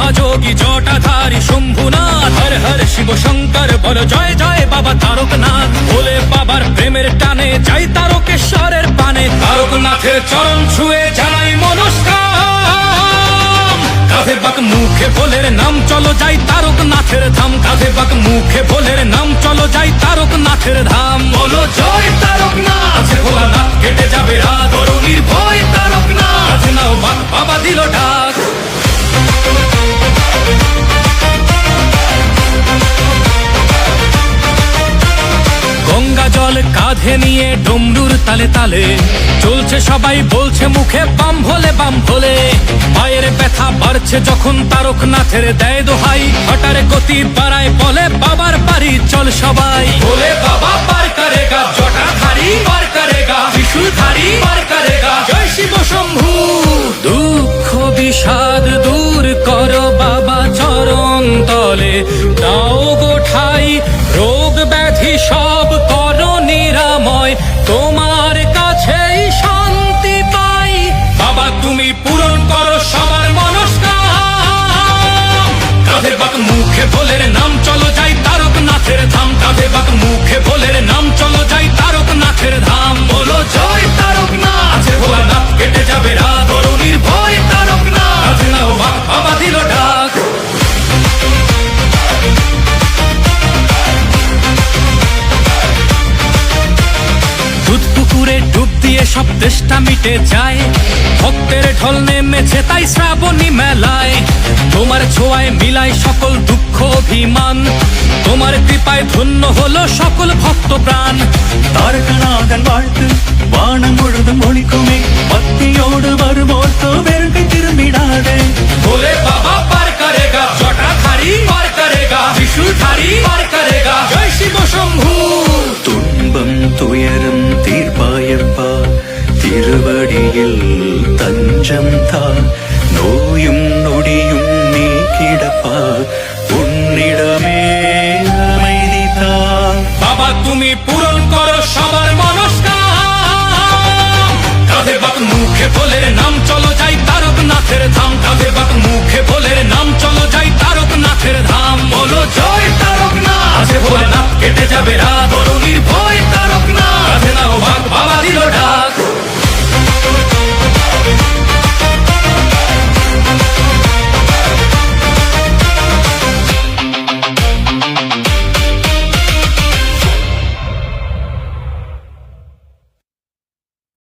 মহাযোগী জটাধারী শম্ভুনাথ, হর হর শিব শঙ্কর বল জয় জয় বাবা তারকনাথ। ভোলে বাবার প্রেমের টানে যাই তারকেশ্বরের পানে, তারকনাথের চরণ ছুঁয়ে জানাই মনস্কাম। কাঁধে বাক মুখে ভোলের নাম চলো যাই তারকনাথের ধাম, কাঁধে বাক মুখে ভোলের নাম চলো যাই তারকনাথের ধাম। বলো জয় তারকনাথ, ভোলানাথ কেটে যাবে রাত, করো নির্ভয় তারকনাথ, কাঁধে নাও বাক বাবা দিল ডাক। গঙ্গা জল কাঁধে নিয়ে ডমরুর তালে তালে চলছে সবাই, বলছে মুখে বাম ভোলে বাম ভোলে। পায়ের ব্যথা বাড়ছে যখন তারকনাথের দেয় দোহাই, হঠাৎ গতি বাড়ায় বলে বাবার বাড়ি চল সবাই। ভোলে বাবা পার করেগা, জটাধারী পার করেগা, ত্রিশূলধারী পার করেগা, জয় শিব শম্ভু। দুঃখ বিষাদ দূর করো বাবা চরণ তলে, দাও গো ঠাই রোগ ব্যাধি সব করো নিরাময়, তোমার কাছেই শান্তি পাই। বাবা তুমি পূরণ করো সবার মনস্কাম। কাঁধে বাক মুখে ভোলের নাম চলো যাই তারকনাথের ধাম, কাঁধে বাক মুখে ভোলের নাম চলো যাই তারকনাথের ধাম। বলো জয় তারকনাথ, ভোলানাথ কেটে যাবে রাত, করো নির্ভয় তারকনাথ, কাঁধে নাও বাক বাবা দিল ডাক। দুধ পুকুরে ডুব দিয়ে সব তেষ্টা মিটে যায়, ভক্তের ঢল নেমেছে তাই শ্রাবণী মেলায়। তোমার ছোঁয়ায় মিলায় সকল দুঃখ অভিমান, তোমার কৃপায় ধন্য হলো সকল ভক্ত প্রাণ। தாரகநாதன் வாழ்த்து வானம் முழுதும் ஒளிக்குமே, பக்தியோடு வருவோர்க்கு வெறுங்கை திரும்பிடாதே। भोले बाबा पार करेगा, जटाधारी पार करेगा, त्रिशूलधारी पार करेगा, जय शिव शंभू। துன்பம் துயரம் தீர்ப்பாயப்பா, திருவடியில் தஞ்சம் தா, நோயும் நொடியும் நீக்கிடப்பா, உன்னிடமே அமைதி தா। বাবা তুমি পূরণ করো সবার মনস্কাম। কাঁধে বাক মুখে ভোলের নাম চলো যাই তারকনাথের ধাম, কাঁধে বাক মুখে ভোলের নাম চলো যাই তারকনাথের ধাম। বলো জয় তারকনাথ, ভোলেনাথ কেটে যাবে রাত,